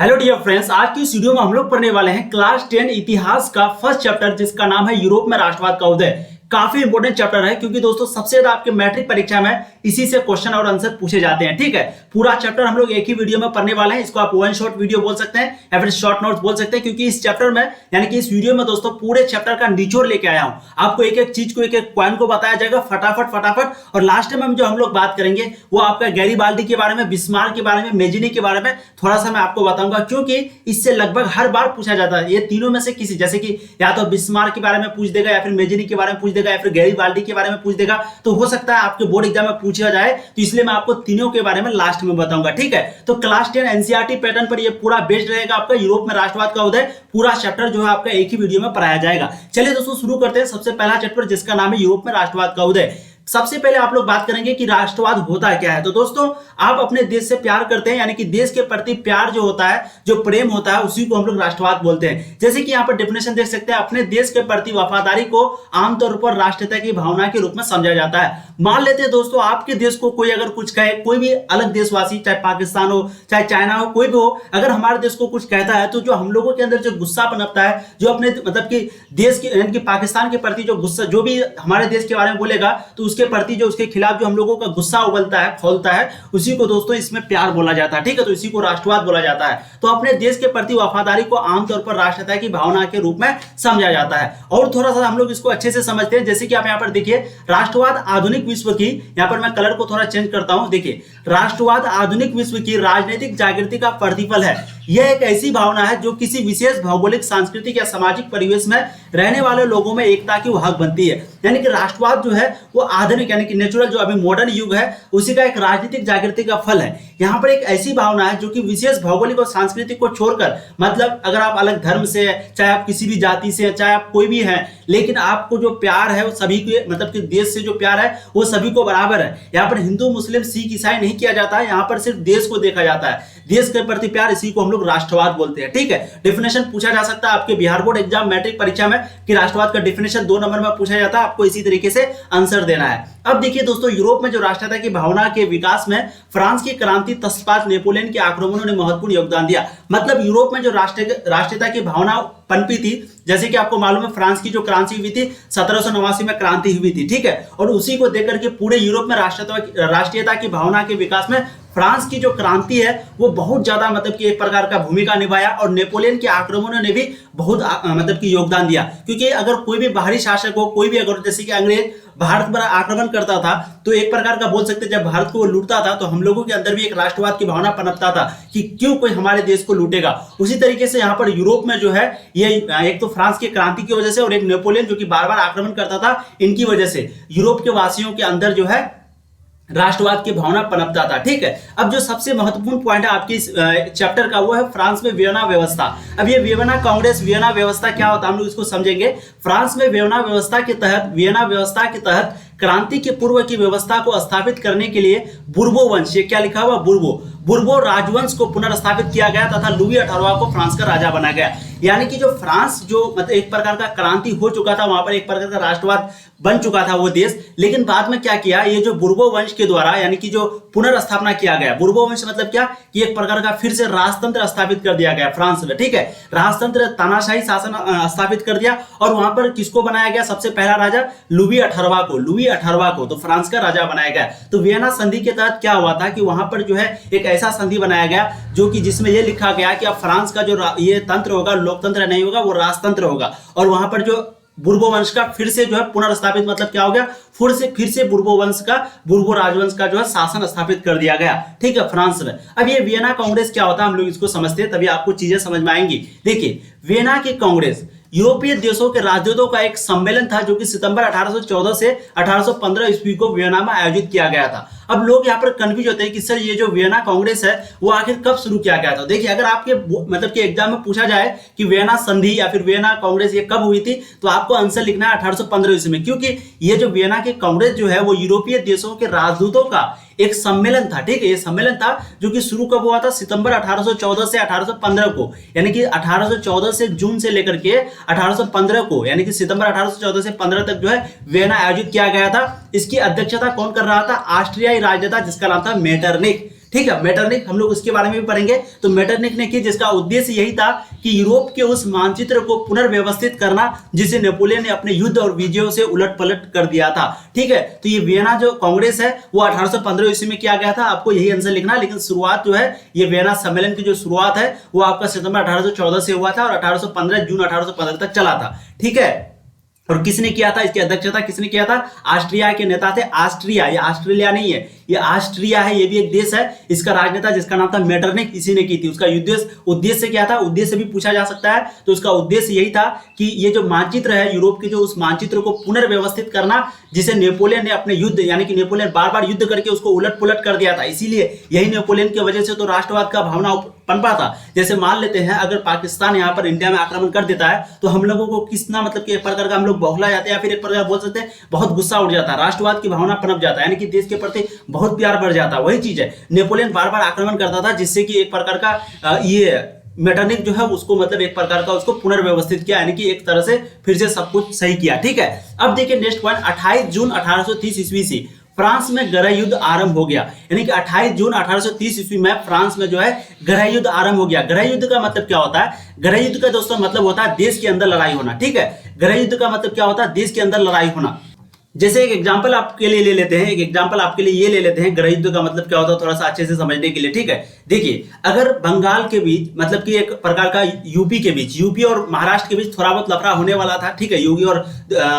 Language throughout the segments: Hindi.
हेलो डियर फ्रेंड्स, आज की इस वीडियो में हम लोग पढ़ने वाले हैं क्लास 10 इतिहास का फर्स्ट चैप्टर जिसका नाम है यूरोप में राष्ट्रवाद का उदय। काफी इंपॉर्टेंट चैप्टर है क्योंकि दोस्तों सबसे ज्यादा आपके मैट्रिक परीक्षा में इसी से क्वेश्चन और आंसर पूछे जाते हैं। ठीक है, पूरा चैप्टर हम लोग एक ही वीडियो में पढ़ने वाले हैं। इसको आप वन शॉट वीडियो बोल सकते हैं या फिर शॉर्ट नोट्स बोल सकते हैं, क्योंकि इस चैप्टर में यानी कि इस वीडियो में दोस्तों पूरे चैप्टर का निचोड़ लेके आया हूं। आपको एक एक चीज को एक एक पॉइंट को बताया जाएगा फटाफट और लास्ट में जो हम लोग बात करेंगे वो आपका गैरीबाल्डी के बारे में, बिस्मार्क के बारे में, मेजिनी के बारे में थोड़ा सा मैं आपको बताऊंगा, क्योंकि इससे लगभग हर बार पूछा जाता है। ये तीनों में से किसी, जैसे कि या तो बिस्मार्क के बारे में पूछ देगा, या फिर मेजिनी के बारे में पूछ देगा, या फिर गैरीबाल्डी के बारे में पूछ देगा, तो हो सकता है आपके बोर्ड एग्जाम में पूछा जाए। तो इसलिए मैं आपको तीनों के बारे में लास्ट में बताऊंगा। ठीक है, तो क्लास 10 एनसीईआरटी पैटर्न पर ये पूरा बेस्ड रहेगा आपका यूरोप में राष्ट्रवाद का उदय। पूरा चैप्टर जो है आपका एक ही वीडियो में पढ़ाया जाएगा। चलिए दोस्तों शुरू करते हैं। सबसे पहला चैप्टर जिसका नाम है यूरोप में राष्ट्रवाद का उदय। सबसे पहले आप लोग बात करेंगे कि राष्ट्रवाद होता क्या है। तो दोस्तों आप अपने देश से प्यार करते हैं, यानी कि देश के प्रति प्यार जो होता है, जो प्रेम होता है, उसी को हम लोग राष्ट्रवाद बोलते हैं। जैसे कि यहाँ पर डेफिनेशन देख सकते हैं, अपने देश के प्रति वफादारी को आमतौर पर राष्ट्रीयता की भावना के रूप में समझा जाता है। मान लेते हैं दोस्तों आपके देश को कोई अगर कुछ कहे, कोई भी अलग देशवासी, चाहे पाकिस्तान हो चाहे चाइना हो, कोई भी हो, अगर हमारे देश को कुछ कहता है तो जो हम लोगों के अंदर जो गुस्सा पनपता है, जो अपने मतलब कि देश के यानी कि पाकिस्तान के प्रति जो गुस्सा, जो भी हमारे देश के बारे में बोलेगा तो उसके प्रति जो उसके खिलाफ जो हम लोगों का गुस्सा उबलता है, खौलता है, उसी को दोस्तों इसमें प्यार बोला जाता है। ठीक है, तो इसी को राष्ट्रवाद बोला जाता है। तो अपने देश के प्रति वफादारी को आमतौर पर राष्ट्रीयता की भावना के रूप में समझा जाता है। और थोड़ा सा हम लोग इसको अच्छे से समझते हैं। जैसे कि आप यहाँ पर देखिए, राष्ट्रवाद आधुनिक विश्व की, यहाँ पर मैं कलर को थोड़ा चेंज करता हूं, देखिए, राष्ट्रवाद आधुनिक विश्व की राजनीतिक जागृति का प्रतिफल है। यह एक ऐसी भावना है जो किसी विशेष भौगोलिक, सांस्कृतिक या सामाजिक परिवेश में रहने वाले लोगों में एकता की वाहक बनती है। यानी कि राष्ट्रवाद जो है वो आधुनिक यानी कि नेचुरल जो अभी मॉडर्न युग है उसी का एक राजनीतिक जागृति का फल है। यहाँ पर एक ऐसी भावना है जो कि विशेष भौगोलिक और सांस्कृतिक को छोड़कर, मतलब अगर आप अलग धर्म से, चाहे आप किसी भी जाति से, चाहे आप कोई भी हैं, लेकिन आपको जो प्यार है वो सभी के, मतलब कि देश से जो प्यार है वो सभी को बराबर है। यहाँ पर हिंदू, मुस्लिम, सिख, ईसाई नहीं किया जाता है। यहाँ पर सिर्फ देश को देखा जाता है, देश के प्रति प्यार, इसी को हम लोग राष्ट्रवाद बोलते हैं। ठीक है, डेफिनेशन पूछा जा सकता है आपके बिहार बोर्ड एग्जाम मैट्रिक परीक्षा में कि राष्ट्रवाद का डेफिनेशन 2 नंबर में पूछा जाता है। आपको इसी तरीके से आंसर देना है। अब देखिए दोस्तों, यूरोप में जो राष्ट्रीयता की भावना के विकास में फ्रांस की क्रांति, तत्पश्चात नेपोलियन के आक्रमणों ने महत्वपूर्ण योगदान दिया। मतलब यूरोप में जो राष्ट्रीयता की भावना पनपी थी, जैसे कि आपको मालूम है फ्रांस की जो क्रांति हुई थी 1789 में क्रांति हुई थी। ठीक है, और उसी को देख करके पूरे यूरोप में राष्ट्रीयता की भावना के विकास में फ्रांस की जो क्रांति है वो बहुत ज्यादा मतलब कि एक प्रकार का भूमिका निभाया। और नेपोलियन के आक्रमणों ने भी बहुत मतलब कि योगदान दिया, क्योंकि अगर कोई भी बाहरी शासक हो, कोई भी अगर जैसे कि अंग्रेज भारत पर आक्रमण करता था तो एक प्रकार का बोल सकते हैं, जब भारत को वो लूटता था तो हम लोगों के अंदर भी एक राष्ट्रवाद की भावना पनपता था कि क्यों कोई हमारे देश को लूटेगा। उसी तरीके से यहाँ पर यूरोप में जो है ये एक तो फ्रांस की क्रांति की वजह से और एक नेपोलियन जो कि बार बार आक्रमण करता था, इनकी वजह से यूरोप के वासियों के अंदर जो है राष्ट्रवाद की भावना पनपता था। ठीक है, अब जो सबसे महत्वपूर्ण पॉइंट है आपकी इस चैप्टर का वो है फ्रांस में वियना व्यवस्था। अब ये वियना कांग्रेस, वियना व्यवस्था क्या होता है हम लोग इसको समझेंगे। फ्रांस में वियना व्यवस्था के तहत क्रांति के पूर्व की व्यवस्था को स्थापित करने के लिए बुर्बो वंश, ये क्या लिखा हुआ, बुर्बो राजवंश को पुनर्स्थापित किया गया तथा लुई 18वां को फ्रांस का राजा बनाया गया। यानी कि जो फ्रांस जो मतलब एक प्रकार का क्रांति हो चुका था, वहां पर एक प्रकार का राष्ट्रवाद बन चुका था वो देश, लेकिन बाद में क्या किया, ये जो बुर्बो वंश के द्वारा यानी कि जो पुनर्स्थापना किया गया। बुर्बो वंश मतलब क्या, कि एक प्रकार का फिर से राजतंत्र स्थापित कर दिया गया फ्रांस में। ठीक है, राजतंत्र, तानाशाही शासन स्थापित कर दिया। और वहां पर किसको बनाया गया, सबसे पहला राजा लुई 18वां को तो फ्रांस का राजा बनाया गया। तो वियना संधि के तहत क्या हुआ था कि वहां पर जो है एक ऐसा संधि बनाया गया जो कि जिसमें यह लिखा गया कि अब फ्रांस का जो ये तंत्र होगा, लोकतंत्र नहीं होगा, वो राजतंत्र होगा। और वहां पर जो बुर्बो वंश का फिर से जो है पुनर्स्थापित, मतलब क्या हो गया, फिर से बुर्बो राजवंश का जो है शासन स्थापित कर दिया गया। ठीक है, फ्रांस में। अब ये वियना कांग्रेस क्या होता है हम लोग इसको समझते हैं, तभी आपको चीजें समझ में आएंगी। देखिए, वियना की कांग्रेस यूरोपीय देशों के राजदूतों का एक सम्मेलन था जो कि सितंबर 1814 से 1815 ईस्वी को वियना में आयोजित किया गया था। अब लोग यहाँ पर कंफ्यूज होते हैं कि सर ये जो वियना कांग्रेस है वो आखिर कब शुरू किया गया था। देखिए, अगर आपके मतलब कि एग्जाम में पूछा जाए कि वियना संधि या फिर वियना कांग्रेस ये कब हुई थी, तो आपको आंसर लिखना है 1815 ईस्वी में, क्योंकि ये जो वियना की कांग्रेस जो है वो यूरोपीय देशों के राजदूतों का एक सम्मेलन था। ठीक है, ये सम्मेलन था जो कि शुरू कब हुआ था, सितंबर 1814 से 1815 को, यानी कि 1814 से जून से लेकर के 1815 को, यानी कि सितंबर 1814 से 15 तक जो है वियना आयोजित किया गया था। इसकी अध्यक्षता कौन कर रहा था, ऑस्ट्रियाई राजनेता जिसका नाम था मेटरनिक। ठीक है। मेटरनिक हम लोग उसके बारे में भी पढ़ेंगे। तो मेटरनिक ने की जिसका उद्देश्य यही था कि यूरोप के उस मानचित्र को पुनर्व्यवस्थित करना जिसे नेपोलियन ने अपने युद्ध और विजयों से उलट पलट कर दिया था। ठीक है। तो ये वियना जो कांग्रेस है वो 1815 ईस्वी में किया गया था, आपको यही आंसर लिखना। लेकिन शुरुआत जो है ये वियना सम्मेलन की जो शुरुआत है वो आपका सितंबर 1814 से हुआ था और 1815 जून 1815 तक चला था। ठीक है। और किसने किया था, इसकी अध्यक्षता किसने किया था? ऑस्ट्रिया के नेता थे। ऑस्ट्रिया, ये ऑस्ट्रेलिया नहीं है, ये ऑस्ट्रिया है, ये भी एक देश है। इसका राजनेता जिसका नाम था मेटरनिक, इसी ने की थी। उसका उद्देश्य क्या था, उद्देश्य भी पूछा जा सकता है। तो उसका उद्देश्य यही था कि ये जो मानचित्र है यूरोप के, जो उस मानचित्र को पुनर्व्यवस्थित करना जिसे नेपोलियन ने अपने युद्ध, यानी कि नेपोलियन बार बार युद्ध करके उसको उलट पुलट कर दिया था। इसीलिए यही नेपोलियन की वजह से तो राष्ट्रवाद का भावना पनपा था। जैसे मान लेते हैं अगर पाकिस्तान यहाँ पर इंडिया में आक्रमण कर देता है तो हम लोगों को कितना मतलब कि एक प्रकार का हम लोग बौखला जाते हैं या फिर एक प्रकार बोल सकते हैं बहुत गुस्सा उठ जाता है, राष्ट्रवाद की भावना पनप जाता है, यानी कि देश के प्रति बहुत प्यार बढ़ जाता है। वही चीज है, नेपोलियन बार बार आक्रमण करता था जिससे कि एक प्रकार का ये मेटरनिक जो है उसको मतलब एक प्रकार का उसको पुनर्व्यवस्थित किया, यानी कि एक तरह से फिर से सब कुछ सही किया। ठीक है। अब देखिए नेक्स्ट पॉइंट, 28 जून 1830 ईस्वी से फ्रांस में गृह युद्ध आरंभ हो गया। यानी कि 28 जून 1830 ईस्वी में फ्रांस में जो है गृह युद्ध आरंभ हो गया। गृह युद्ध का मतलब क्या होता है? गृह युद्ध का दोस्तों मतलब होता है देश के अंदर लड़ाई होना। ठीक है। गृह युद्ध का मतलब क्या होता है? देश के अंदर लड़ाई होना। जैसे एक एग्जांपल आपके लिए ले लेते हैं, एक एग्जांपल आपके लिए ये ले लेते हैं, गृह युद्ध का मतलब क्या होता है थोड़ा सा अच्छे से समझने के लिए। ठीक है। देखिए अगर बंगाल के बीच मतलब कि एक प्रकार का यूपी के बीच, यूपी और महाराष्ट्र के बीच थोड़ा बहुत लफड़ा होने वाला था। ठीक है। योगी और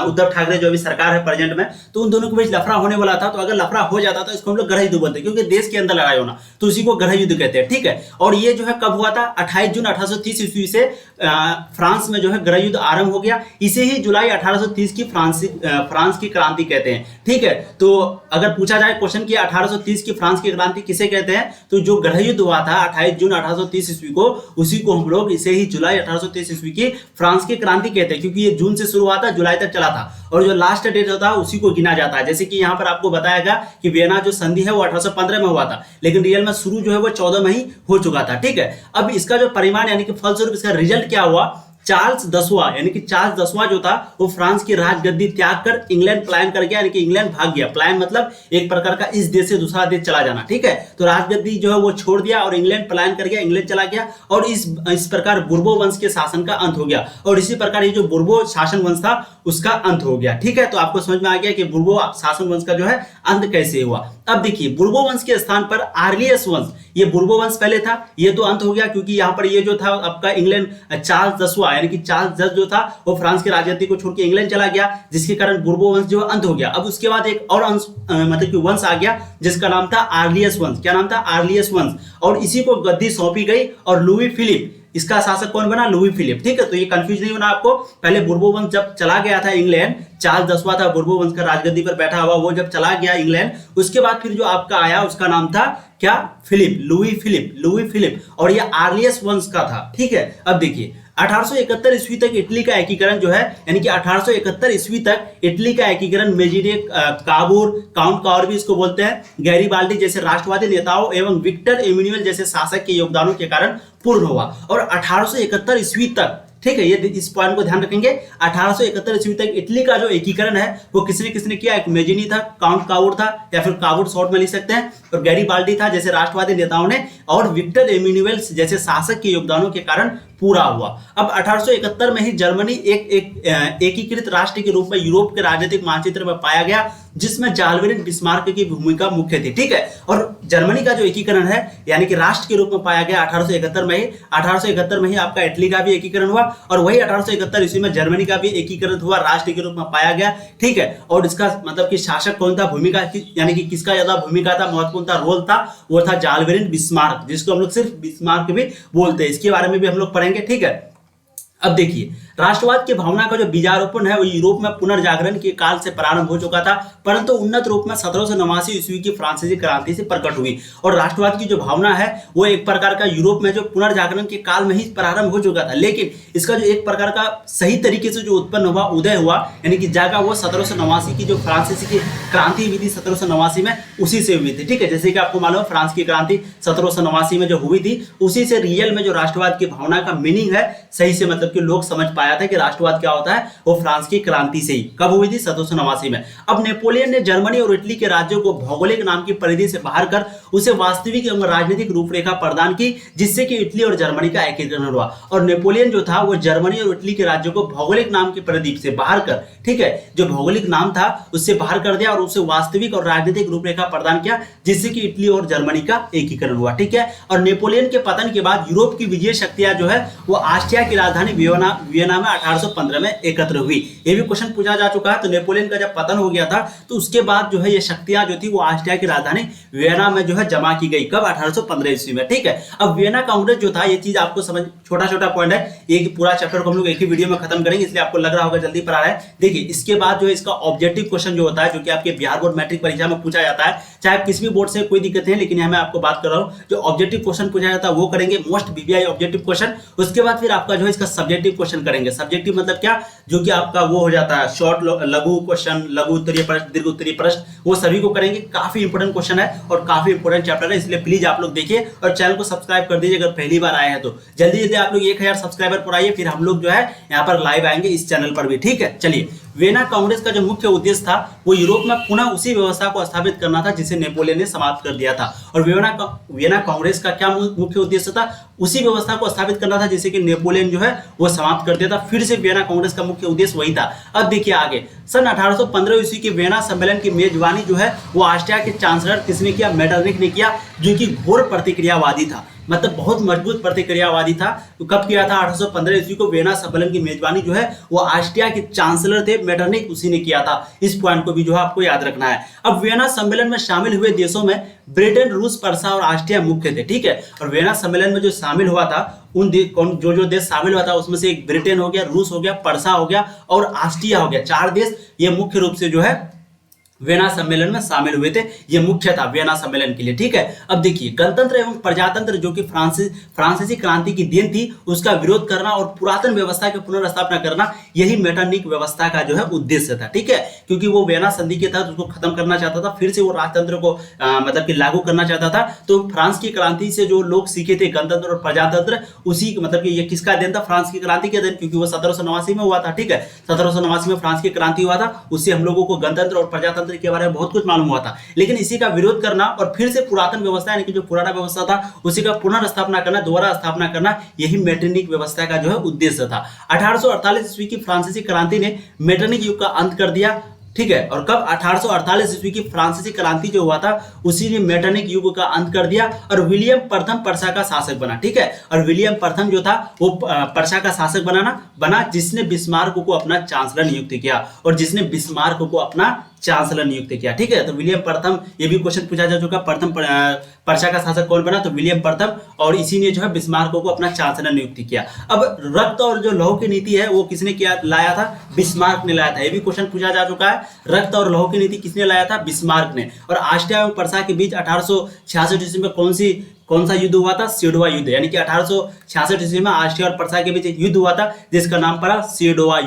उद्धव ठाकरे जो अभी सरकार है प्रेजेंट में, तो उन दोनों के बीच लफड़ा होने वाला था। तो अगर लफड़ा हो जाता तो इसको हम लोग गृह युद्ध बोलते हैं, क्योंकि देश के अंदर लड़ाई होना, तो उसी को गृह युद्ध कहते हैं। ठीक है। और ये जो है कब हुआ था? 28 जून 1830 ईस्वी से फ्रांस में जो है गृह युद्ध आरंभ हो गया। इसे ही जुलाई 1830 की फ्रांस की क्रांति कहते हैं। ठीक है। तो अगर पूछा जाए क्वेश्चन कि 1830 की फ्रांस की क्रांति किसे कहते हैं, तो जो गृह युद्ध हुआ था 28 जून 1830 ईस्वी को, उसी को हम लोग इसे ही जुलाई 1830 ईस्वी की फ्रांस की क्रांति कहते हैं, क्योंकि ये जून से शुरू हुआ था, जुलाई तक चला था और जो लास्ट डेट होता है उसी को गिना जाता है। जैसे कि यहाँ पर आपको बताया गया कि वियना जो संधि है वो 1815 में हुआ था, लेकिन रियल में शुरू जो है वो 14 में ही हो चुका था। ठीक है। अब इसका जो परिमाण यानी कि फलस्वरूप इसका रिजल्ट क्या हुआ? चार्ल्स 10वां यानी कि चार्ल्स 10वां जो था वो फ्रांस की राजगद्दी त्याग कर इंग्लैंड पलायन कर गया, यानी कि इंग्लैंड भाग गया। पलायन मतलब एक प्रकार का इस देश से दूसरा देश चला जाना। ठीक है। तो राजगद्दी जो है वो छोड़ दिया और इंग्लैंड पलायन कर गया, इंग्लैंड चला गया और इस प्रकार बुर्बो वंश के शासन का अंत हो गया और इसी प्रकार ये जो बुर्बो शासन वंश था उसका अंत हो गया। ठीक है। तो आपको समझ में आ गया कि बुर्बो शासन वंश का जो है अंत कैसे हुआ। अब देखिए बुर्बो वंश के स्थान पर आर्लियस वंश, ये बुर्बो वंश पहले था, ये तो अंत हो गया क्योंकि यहाँ पर ये जो था आपका इंग्लैंड चार्ल्स 10वां यानी कि चार्ल्स 10 जो था वो फ्रांस की राजगद्दी को छोड़ के इंग्लैंड चला गया, जिसके कारण बुर्बो वंश जो अंत हो गया। अब उसके बाद एक और मतलब कि वंश आ गया जिसका नाम था आर्लियस वंश। क्या नाम था? आर्लियस वंश। और इसी को गद्दी सौंपी गई और लुई फिलिप इसका शासक कौन बना? Louis Philippe. ठीक है। तो ये कंफ्यूज नहीं होना आपको। पहले बुर्बो वंश जब चला गया था इंग्लैंड, चार्ल्स 10वां था बुर्बो वंश का राजगद्दी पर बैठा हुआ, वो जब चला गया इंग्लैंड, उसके बाद फिर जो आपका आया उसका नाम था क्या? Philippe, Louis Philippe. और ये आर्लियस वंश का था। ठीक है। अब देखिए 1871 ईस्वी तक इटली का एकीकरण जो है, यानी कि 1871 ईस्वी तक इटली का एकीकरण मेजिडे काबूर, काउंट कावर भी इसको बोलते हैं, गैरीबाल्डी जैसे राष्ट्रवादी नेताओं एवं विक्टर एम्यूनुअल जैसे शासक के योगदानों के कारण पूर्ण हुआ। और 1871 ईस्वी तक, ठीक है, ये इस पॉइंट को ध्यान रखेंगे, 1871 ईस्वी तक इटली का जो एकीकरण है वो किसने किसने किया? एक मेजिनी था, काउंट कावुर था या फिर कावुर शॉर्ट में लिख सकते हैं, और गैरीबाल्डी था जैसे राष्ट्रवादी नेताओं ने, और विक्टर एम्यूनुअल जैसे शासक के योगदानों के कारण पूरा हुआ। अब 1871 में ही जर्मनी एक एकीकृत राष्ट्र के रूप में यूरोप के राजनीतिक मानचित्र में पाया गया, जिसमें जाल्बेरिन बिस्मार्क की भूमिका मुख्य थी। ठीक है। और जर्मनी का जो एकीकरण है यानी कि राष्ट्र के रूप में पाया गया 1871 में ही। 1871 में ही आपका इटली का भी एकीकरण हुआ और वही 1871 ईस्वी में जर्मनी का भी एकीकरण हुआ, राष्ट्र के रूप में पाया गया। ठीक है। और इसका मतलब कि शासक कौन था, भूमिका यानी कि किसका ज्यादा भूमिका था, महत्वपूर्ण था, रोल था, वो था जाल्बेरिन बिस्मार्क, जिसको हम लोग सिर्फ बिस्मार्क भी बोलते हैं। इसके बारे में भी हम लोग पढ़ेंगे। ठीक है। अब देखिए राष्ट्रवाद की भावना का जो बीजारोपण है वो यूरोप में पुनर्जागरण के काल से प्रारंभ हो चुका था, परंतु उन्नत रूप में 1789 ईस्वी की फ्रांसीसी क्रांति से प्रकट हुई। और राष्ट्रवाद की जो भावना है वो एक प्रकार का यूरोप में जो पुनर्जागरण के काल में ही प्रारंभ हो चुका था, लेकिन इसका जो एक प्रकार का सही तरीके से जो उत्पन्न हुआ, उदय हुआ, यानी कि जागा, वो 1789 की जो फ्रांसीसी की क्रांति हुई थी 1789 में, उसी से हुई थी। ठीक है। जैसे कि आपको मालूम है फ्रांस की क्रांति 1789 में जो हुई थी, उसी से रियल में जो राष्ट्रवाद की भावना का मीनिंग है सही से मतलब कि लोग समझ पाया था कि राष्ट्रवाद क्या होता है, वो फ्रांस की क्रांति से ही। कब हुई थी? 1789 में। अब नेपोलियन ने जर्मनी और इटली के राज्यों को भौगोलिक नाम की परिधि से बाहर कर उसे वास्तविक एवं राजनीतिक रूपरेखा प्रदान की, जिससे कि इटली और जर्मनी का एकीकरण हुआ। और नेपोलियन जो था वो जर्मनी और इटली के राज्यों को भौगोलिक नाम की परिधि से बाहर कर, ठीक है, जो भौगोलिक नाम था उससे बाहर कर दिया और उसे वास्तविक और राजनीतिक रूपरेखा प्रदान किया, जिससे कि इटली और जर्मनी का एकीकरण हुआ, ठीक है। और नेपोलियन के पतन के बाद यूरोप की विजय शक्तियां जो है वो ऑस्ट्रिया की राजधानी वियना में 1815 में एकत्र हुई। ये भी क्वेश्चन पूछा जा चुका है। तो नेपोलियन का जब पतन हो गया था तो उसके बाद जो है ये शक्तियां जो थी वो ऑस्ट्रिया की राजधानी वियना में जो है जमा की गई। कब? 1815 ईस्वी में, ठीक है। अब वियना कांग्रेस जो था, ये चीज आपको समझ, छोटा छोटा पॉइंट है, एक पूरा चैप्टर को हम लोग एक ही वीडियो में खत्म करेंगे, इसलिए आपको लग रहा होगा जल्दी पर आ रहा है। देखिए इसके बाद जो है इसका ऑब्जेक्टिव क्वेश्चन जो होता है, जो कि आपके बिहार बोर्ड मैट्रिक परीक्षा में पूछा जाता है, चाहे आप किसी भी बोर्ड से, कोई दिक्कत नहीं, लेकिन यहाँ मैं आपको बात कर रहा हूँ जो ऑब्जेक्टिव क्वेश्चन पूछा जाता है वो करेंगे, मोस्ट बीबीआई ऑब्जेक्टिव क्वेश्चन। उसके बाद फिर आपका जो है इसका सब्जेक्टिव क्वेश्चन करेंगे। सब्जेक्टिव मतलब क्या? जो कि आपका वो हो जाता है शॉर्ट लघु क्वेश्चन, लघु उत्तरीय प्रश्न, दीर्घ उत्तरीय प्रश्न, वो सभी को करेंगे। काफी इंपोर्टेंट क्वेश्चन है और काफी इंपोर्टेंट चैप्टर है, इसलिए प्लीज आप लोग देखिए और चैनल को सब्सक्राइब कर दीजिए अगर पहली बार आए हैं तो। जल्दी जल्दी आप लोग 1000 सब्सक्राइबर पर आइए, फिर हम लोग जो है यहाँ पर लाइव आएंगे इस चैनल पर भी, ठीक है। चलिए, वियना कांग्रेस का जो मुख्य उद्देश्य था वो यूरोप में पुनः उसी व्यवस्था को स्थापित करना था जिसे नेपोलियन ने समाप्त कर दिया था। और वियना कांग्रेस का क्या मुख्य उद्देश्य था? उसी व्यवस्था को स्थापित करना था जिसे कि नेपोलियन जो है वो समाप्त कर दिया था। फिर से वियना कांग्रेस का मुख्य उद्देश्य वही था। अब देखिए आगे, सन 1815 ईस्वी के वियना सम्मेलन की मेजबानी जो है वो ऑस्ट्रिया के चांसलर किसने किया? मेटरनिख ने किया, जो कि घोर प्रतिक्रियावादी था, मतलब बहुत मजबूत प्रतिक्रियावादी था। तो कब किया था? 1815 ईस्वी को वियना सम्मेलन की मेजबानी जो है वो ऑस्ट्रिया के चांसलर थे मेटरनिख, उसी ने किया था। इस पॉइंट को भी जो है आपको याद रखना है। अब वियना सम्मेलन में शामिल हुए देशों में ब्रिटेन, रूस, पर्सा और ऑस्ट्रिया मुख्य थे, ठीक है। और वियना सम्मेलन में जो शामिल हुआ था उन जो देश शामिल हुआ था उसमें से एक ब्रिटेन हो गया, रूस हो गया, पर्सा हो गया और ऑस्ट्रिया हो गया। 4 देश ये मुख्य रूप से जो है वियना सम्मेलन में शामिल हुए थे। ये मुख्य था वियना सम्मेलन के लिए, ठीक है। अब देखिए, गणतंत्र एवं प्रजातंत्र जो कि फ्रांसीसी क्रांति की देन थी उसका विरोध करना और पुरातन व्यवस्था की पुनर्स्थापना करना, यही मेटरनिख व्यवस्था का जो है उद्देश्य था, ठीक है। क्योंकि वो वियना संधि के तहत उसको खत्म करना चाहता था, फिर से वो राजतंत्र को मतलब कि लागू करना चाहता था। तो फ्रांस की क्रांति से जो लोग सीखे थे गणतंत्र और प्रजातंत्र, उसी मतलब कि ये किसका देन था? फ्रांस की क्रांति के देन, क्योंकि वो 1789 में हुआ था, ठीक है। 1789 में फ्रांस की क्रांति हुआ था, उससे हम लोगों को गणतंत्र और प्रजातंत्र के बारे में बहुत कुछ मालूम हुआ था। लेकिन इसी का विरोध करना और फिर से पुरातन व्यवस्था यानी कि जो पुराना व्यवस्था था उसी का पुनर्स्थापना करना, दोबारा स्थापना करना, यही मेटरनिख व्यवस्था का जो है उद्देश्य था। 1848 ईस्वी की फ्रांसीसी क्रांति ने मेटरनिख युग का अंत कर दिया, ठीक है। और कब? 1848 ईस्वी की फ्रांसीसी क्रांति जो हुआ था उसी ने मेटरनिख युग का अंत कर दिया और विलियम प्रथम पर्सा का शासक बना, ठीक है। और विलियम प्रथम जो था वो पर्सा का शासक बना जिसने बिस्मार्क को अपना चांसलर नियुक्त किया और जिसने बिस्मार्क को अपना चांसलर नियुक्त किया, ठीक है। तो विलियम प्रथम, ये भी क्वेश्चन पूछा जा चुका, प्रथम पर्सा का शासक कौन बना? तो विलियम प्रथम, और इसी ने जो है बिस्मार्क को अपना चांसलर नियुक्त किया। अब रक्त और जो लौह की नीति है वो किसने किया, लाया था? बिस्मार्क ने लाया था। ये भी क्वेश्चन पूछा जा चुका है, रक्त और लौह की नीति किसने लाया था? बिस्मार्क ने। और ऑस्ट्रिया एवं पर्सा के बीच 1866 ईस्वी में कौन सा युद्ध हुआ था? सेडोवा युद्ध। यानी कि 1866 ईस्वी में ऑस्ट्रिया और पर्सा के बीच एक युद्ध हुआ था जिसका नाम पड़ा सेडोवा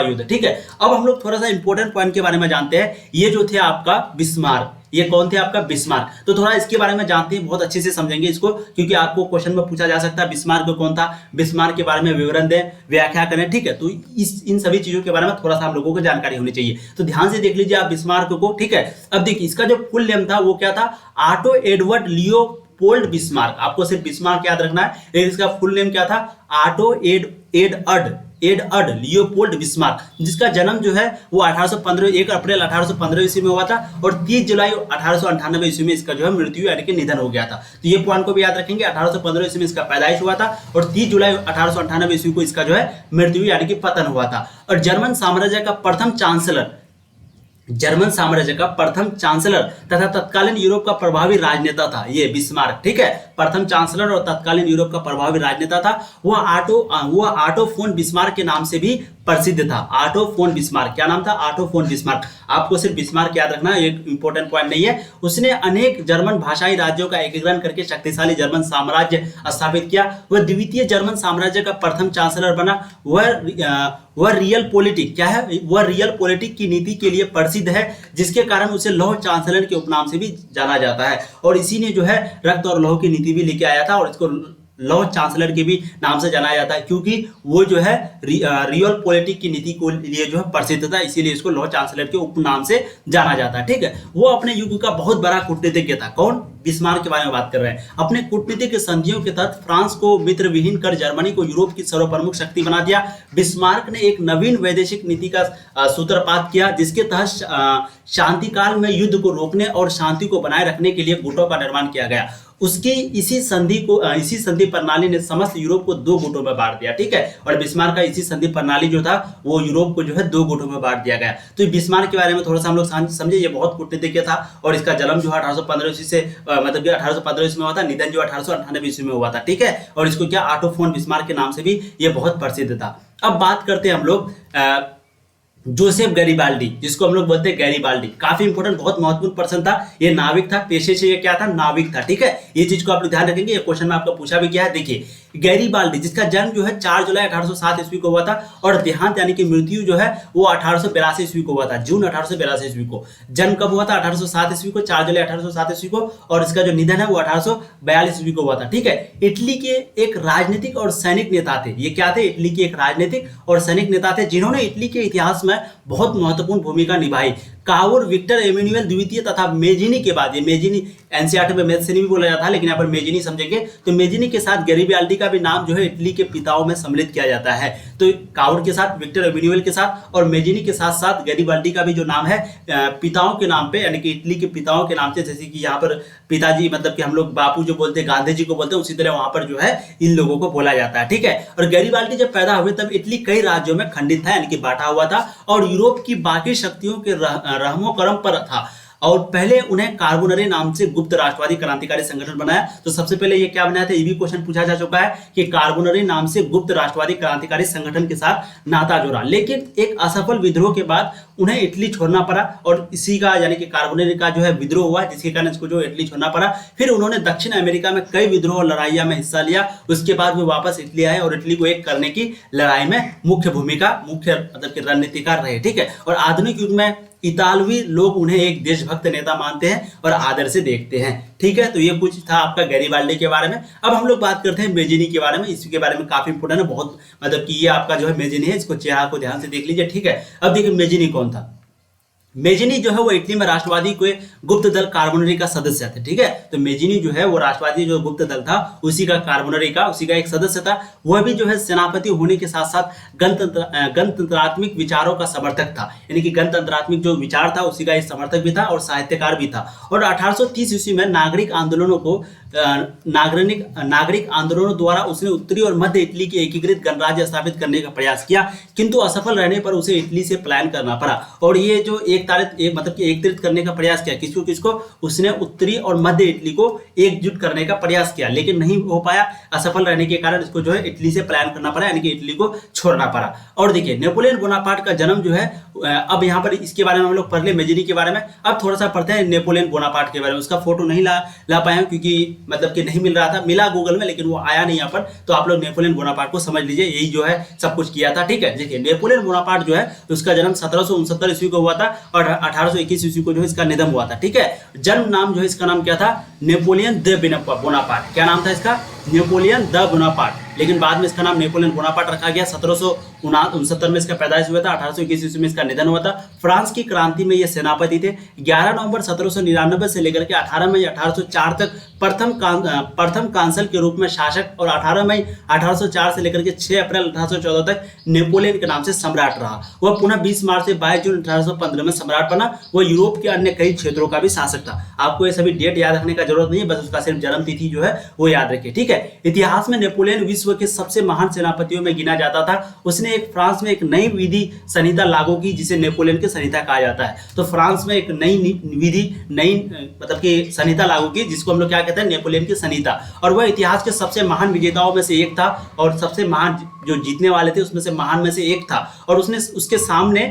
युद्ध, ठीक है। अब हम लोग थोड़ा सा इंपॉर्टेंट पॉइंट के बारे में जानते हैं। ये जो थे आपका बिस्मार्क, ये कौन थे? आपका बिस्मार्क। तो थोड़ा इसके बारे में जानते हैं, बहुत अच्छे से समझेंगे इसको, क्योंकि आपको क्वेश्चन में पूछा जा सकता है बिस्मार्क कौन था, बिस्मार्क के बारे में विवरण दें, व्याख्या करें, ठीक है। तो इन सभी चीजों के बारे में थोड़ा सा हम लोगों को जानकारी होनी चाहिए। तो ध्यान से देख लीजिए आप बिस्मार्क को, ठीक है। अब देखिए इसका जो फुल नेम था वो क्या था? Auto Edward Leopold Bismarck. आपको सिर्फ बिस्मार्क याद रखना है, लेकिन इसका फुल नेम क्या था? ऑटो एडवर्ड लियोपोल्ड बिस्मार्क, जिसका जन्म जो है वो 1 अप्रैल 1815 ईस्वी में हुआ था और 30 जुलाई 1898 ईस्वी में इसका जो है मृत्यु यानी कि निधन हो गया था। तो ये पॉइंट को भी याद रखेंगे, 1815 ईस्वी में इसका पैदाइश हुआ था और 30 जुलाई 1898 ईस्वी को इसका जो है मृत्यु यानी कि पतन हुआ था। और जर्मन साम्राज्य का प्रथम चांसलर तथा तत्कालीन यूरोप का प्रभावी राजनेता था ये बिस्मार्क, ठीक है। प्रथम चांसलर और तत्कालीन यूरोप का प्रभावी राजनेता था। वह ऑटो फोन बिस्मार्क के नाम से भी प्रसिद्ध था। ऑटो फोन बिस्मार्क, क्या नाम था? Auto phone Bismarck. आपको सिर्फ बिस्मार्क याद रखना, एक इंपॉर्टेंट पॉइंट नहीं है। उसने अनेक जर्मन भाषाई राज्यों का एकीकरण करके शक्तिशाली जर्मन साम्राज्य स्थापित किया। वह द्वितीय जर्मन साम्राज्य का प्रथम चांसलर बना। वह रियल पॉलिटिक की नीति के लिए प्रसिद्ध है, जिसके कारण उसे लौह चांसलर के उपनाम से भी जाना जाता है। और इसी ने जो है रक्त और लौह की नीति भी लेके आया था और इसको लॉ चांसलर के भी नाम से जाना जाता है, क्योंकि वो जो है रियल पॉलिटिक की नीति को लिए जो है प्रसिद्ध था, इसीलिए इसको लॉ चांसलर के उपनाम से जाना जाता है। ठीक है, वो अपने युग का बहुत बड़ा कूटनीतिज्ञ था। कौन? बिस्मार्क के बारे में बात कर रहे हैं। अपने कूटनीतिक संधियों के तहत फ्रांस को मित्र विहीन कर जर्मनी को यूरोप की सर्वप्रमुख शक्ति बना दिया। बिस्मार्क ने एक नवीन वैदेशिक नीति का सूत्रपात किया, जिसके तहत शांति काल में युद्ध को रोकने और शांति को बनाए रखने के लिए गुटों का निर्माण किया गया। उसकी इसी संधि प्रणाली ने समस्त यूरोप को दो गुटों में बांट दिया। ठीक है, और बिस्मार्क का इसी संधि प्रणाली जो था वो यूरोप को जो है दो गुटों में बांट दिया गया। तो बिस्मार्क के बारे में थोड़ा सा हम लोग समझे, ये बहुत कूटनीतिज्ञ था और इसका जन्म जो है 1815 ईस्वी से मतलब 1815 ईस्वी में हुआ था, निधन जो 1898 ईस्वी में हुआ था। ठीक है, और इसको क्या ऑटो फोन बिस्मार्क के नाम से भी ये बहुत प्रसिद्ध था। अब बात करते हैं हम लोग जोसेफ गैरिबाल्डी, जिसको हम लोग बोलते हैं गैरिबाल्डी। काफी इंपॉर्टेंट, बहुत महत्वपूर्ण पर्सन था। ये नाविक था, पेशे से ये क्या था? नाविक था। ठीक है, ये चीज को आप लोग ध्यान रखेंगे, ये क्वेश्चन में आपका पूछा भी गया है। देखिए गैरिबाल्डी, जिसका जन्म जो है 4 जुलाई 1807 ईस्वी को हुआ था और देहांत यानी कि मृत्यु जो है वो 1882 ईस्वी को हुआ था, जून 1882 ईस्वी को। जन्म कब हुआ था? 1807 ईस्वी को, 4 जुलाई 1807 ईस्वी को, और इसका जो निधन है वो 1842 ईस्वी को हुआ था। ठीक है, इटली के एक राजनीतिक और सैनिक नेता थे। ये क्या थे? इटली के एक राजनीतिक और सैनिक नेता थे, जिन्होंने इटली के इतिहास में बहुत महत्वपूर्ण भूमिका निभाई। काउर विक्टर एमेनुएल द्वितीय तथा मेजिनी के बाद, ये मेजिनी एनसीईआरटी में मेजिनी भी बोला जाता है, लेकिन यहाँ पर मेजिनी समझेंगे, तो मेजिनी के साथ गैरिबाल्डी का भी नाम जो है इटली के पिताओं में सम्मिलित किया जाता है। तो काउर के साथ, विक्टर एमेनुएल के साथ और मेजिनी के साथ साथ गैरिबाल्डी का भी जो नाम है पिताओं के नाम पे, यानी कि इटली के पिताओं के नाम से, जैसे कि यहाँ पर पिताजी मतलब कि हम लोग बापू जो बोलते हैं, गांधी जी को बोलते हैं, उसी तरह वहां पर जो है इन लोगों को बोला जाता है। ठीक है, और गैरिबाल्डी जब पैदा हुए तब इटली कई राज्यों में खंडित था, यानी कि बांटा हुआ था और यूरोप की बाकी शक्तियों के रहमो करम पर था। और पहले उन्हें कार्बोनरी नाम से गुप्त राष्ट्रवादी क्रांतिकारी संगठन बनाया। तो सबसे पहले ये क्या बनाया था, ये भी क्वेश्चन पूछा जा चुका है कि कार्बोनरी नाम से गुप्त राष्ट्रवादी क्रांतिकारी संगठन के साथ नाता जोड़ा, लेकिन एक असफल विद्रोह के बाद उन्हें इटली छोड़ना पड़ा और इसी का यानी कि कार्बोनरी का जो है विद्रोह हुआ, जिसके कारण इसको जो इटली छोड़ना पड़ा। फिर उन्होंने दक्षिण अमेरिका में कई विद्रोह और लड़ाइयां में हिस्सा लिया। उसके बाद वो वापस इटली आए और इटली को एक करने की लड़ाई में मुख्य मतलब कि रणनीतिकार रहे। ठीक है, और आधुनिक युग में इतालवी लोग उन्हें एक देशभक्त नेता मानते हैं और आदर से देखते हैं। ठीक है, तो ये कुछ था आपका गैरिबाल्डी के बारे में। अब हम लोग बात करते हैं मेजिनी के बारे में। इसके बारे में काफी इंपोर्टेंट है, बहुत मतलब कि ये आपका जो है मेजिनी है, इसको चेहरा को ध्यान से देख लीजिए। ठीक है, अब देखिए मेजिनी कौन था। मेजिनी जो है वो इटली में राष्ट्रवादी के गुप्त दल कार्बोनरी का सदस्य थे। ठीक है, तो मेजिनी जो है वो राष्ट्रवादी जो गुप्त दल था उसी का कार्बोनरी का उसी का एक सदस्य था। वह भी जो है सेनापति होने के साथ साथ गणतंत्रात्मक विचारों का समर्थक था, यानी कि गणतंत्रात्मक जो विचार था उसी का एक समर्थक भी था और साहित्यकार भी था। और 1830 ईस्वी में नागरिक आंदोलनों द्वारा उसने उत्तरी और मध्य इटली के एकीकृत गणराज्य स्थापित करने का प्रयास किया, किंतु असफल रहने पर उसे इटली से पलायन करना पड़ा। और ये जो एकत्रित करने का प्रयास किया, किसको उसने उत्तरी और मध्य इटली को एकजुट करने का प्रयास किया, लेकिन नहीं हो पाया। असफल रहने के कारण इसको जो है इटली से पलायन करना पड़ा, यानी कि इटली को छोड़ना पड़ा। और देखिए नेपोलियन बोनापार्ट का जन्म जो है, अब यहाँ पर इसके बारे में हम लोग पढ़ ले मेजिनी के बारे में। अब थोड़ा सा पढ़ते हैं नेपोलियन बोनापार्ट के बारे में। उसका फोटो नहीं ला पाया क्योंकि मतलब कि नहीं मिल रहा था, मिला गूगल में लेकिन वो आया नहीं यहाँ पर। तो आप लोग नेपोलियन बोनापार्ट को समझ लीजिए, यही जो है सब कुछ किया था। ठीक है, देखिए नेपोलियन बोनापार्ट जो है उसका जन्म 1769 ईस्वी को हुआ था और 1821 ईस्वी को जो है इसका निधन हुआ था। ठीक है, जन्म नाम जो है इसका नाम क्या था? Napoleon the Bonaparte. क्या नाम था इसका? Napoleon the Bonaparte. लेकिन बाद में इसका नाम नेपोलियन बोनापार्ट रखा गया। 1769 में इसका पैदाइश हुआ था, 1821 ईस्वी में इसका निधन हुआ था। फ्रांस की क्रांति में ये सेनापति थे। 11 नवंबर 1799 से लेकर के 18 मई 1804 तक प्रथम कांसल के रूप में शासक और 18 मई 1804 से लेकर के 6 अप्रैल 1814 तक नेपोलियन के नाम से सम्राट रहा। वह पुनः 20 मार्च से 22 जून 1815 में सम्राट बना। वह यूरोप के अन्य कई क्षेत्रों का भी शासक था। आपको ये सभी डेट याद रखने का जरूरत नहीं है, बस उसका सिर्फ जन्म तिथि जो है वो याद रखिए। ठीक है, इतिहास में नेपोलियन विश्व के सबसे महान सेनापतियों में गिना जाता था। उसने फ्रांस में एक नई विधि संहिता लागू की जिसे नेपोलियन की संहिता कहा जाता है। तो फ्रांस में एक नई मतलब कि संहिता लागू की जिसको हम लोग क्या कहते हैं? नेपोलियन की संहिता। और वह इतिहास के सबसे महान विजेताओं में से एक था और सबसे महान जो जीतने वाले थे उसमें से महान में से एक था। और उसने उसके सामने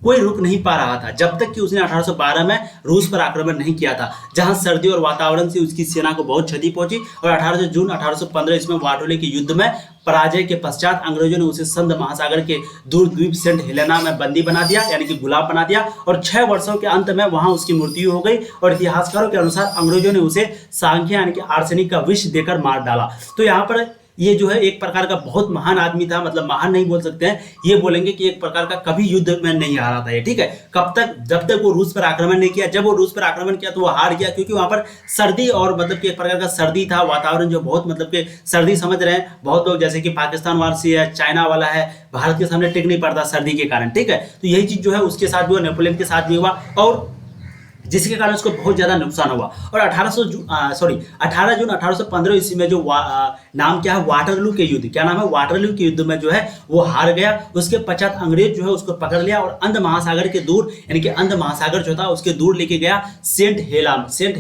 कोई रुक नहीं पा रहा था जब तक कि उसने 1812 में रूस पर आक्रमण नहीं किया था, जहां सर्दी और वातावरण से उसकी सेना को बहुत क्षति पहुंची। और 18 जून 1815 इसमें वाटोले के युद्ध में पराजय के पश्चात अंग्रेजों ने उसे संध महासागर के दूर द्वीप सेंट हेलेना में बंदी बना दिया, यानी कि गुलाम बना दिया। और 6 वर्षों के अंत में वहां उसकी मृत्यु हो गई और इतिहासकारों के अनुसार अंग्रेजों ने उसे सांख्या यानी कि आर्सेनिक का विष देकर मार डाला। तो यहाँ पर ये जो है एक प्रकार का बहुत महान आदमी था, मतलब महान नहीं बोल सकते हैं, ये बोलेंगे कि एक प्रकार का कभी युद्ध में नहीं हारा था ये, ठीक है। कब तक? जब तक वो रूस पर आक्रमण नहीं किया। जब वो रूस पर आक्रमण किया तो वो हार गया, क्योंकि वहां पर सर्दी और मतलब कि एक प्रकार का सर्दी था, वातावरण जो बहुत मतलब कि सर्दी समझ रहे हैं बहुत लोग, जैसे कि पाकिस्तान वासी है, चाइना वाला है, भारत के सामने टिक नहीं पड़ता सर्दी के कारण, ठीक है। तो यही चीज जो है उसके साथ भी हुआ, नेपोलियन के साथ भी हुआ, और जिसके कारण उसको बहुत ज्यादा नुकसान हुआ। और 18 जून 1815 ईस्वी में जो नाम क्या है, वाटरलू के युद्ध, क्या नाम है, वाटरलू के युद्ध में जो है वो हार गया। उसके पश्चात अंग्रेज जो है उसको पकड़ लिया और अंध महासागर के दूर, यानी कि अंध महासागर जो था उसके दूर लेके गया सेंट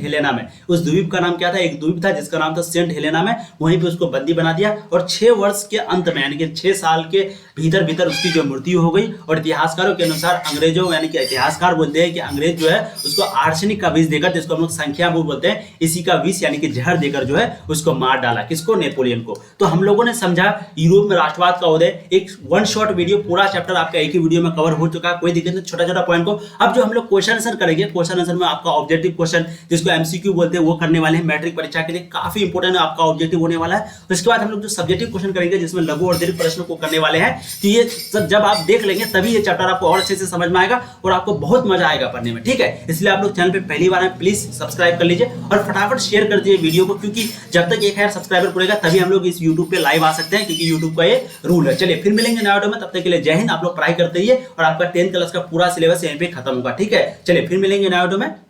हेलेना में। उस द्वीप का नाम क्या था, एक द्वीप था जिसका नाम था सेंट हेलेना में, वहीं पे उसको बंदी बना दिया। और 6 वर्ष के अंत में, यानी कि 6 साल के भीतर उसकी जो मृत्यु हो गई। और इतिहासकारों के अनुसार अंग्रेजों, यानी कि इतिहासकार बोलते हैं कि अंग्रेज जो है उसको आर्सेनिक का विष देकर, जिसको हम लोग संख्या वो बोलते हैं, इसी का विष यानी कि जहर देकर जो है उसको मार डाला। किसको? नेपोलियन को। तो हम लोगों ने समझा यूरोप में राष्ट्रवाद का उदय, एक वन शॉट वीडियो, पूरा चैप्टर आपका एक ही वीडियो में कवर हो चुका है, कोई दिक्कत नहीं, छोटा छोटा पॉइंट को। अब जो हम लोग क्वेश्चन आंसर करेंगे, क्वेश्चन आंसर में आपका ऑब्जेक्टिव क्वेश्चन जिसको एमसीक्यू बोलते हैं वो करने वाले हैं मैट्रिक परीक्षा के लिए, काफी इंपॉर्टेंट आपका ऑब्जेक्टिव होने वाला है। उसके बाद हम लोग जो सब्जेक्टिव क्वेश्चन करेंगे जिसमें लघु और दीर्घ प्रश्नों को करने वाले हैं। तो ये सब जब आप देख लेंगे तभी ये चैप्टर आपको और अच्छे से समझ में आएगा और आपको बहुत मजा आएगा पढ़ने में, ठीक है। इसलिए आप लोग चैनल पे पहली बार आए, प्लीज सब्सक्राइब कर लीजिए और फटाफट शेयर कर दीजिए वीडियो को, क्योंकि जब तक 1000 सब्सक्राइबर पूरेगा तभी हम लोग इस यूट्यूब पे लाइव आ सकते हैं, क्योंकि यूट्यूब का ये रूल है। चलिए फिर मिलेंगे नए वीडियो में, तब तक के लिए जय हिंद। आप लोग पढ़ाई करते रहिए और आपका 10th क्लास का पूरा सिलेबस यहीं पे खत्म होगा, ठीक है। चलिए फिर मिलेंगे नए वीडियो में।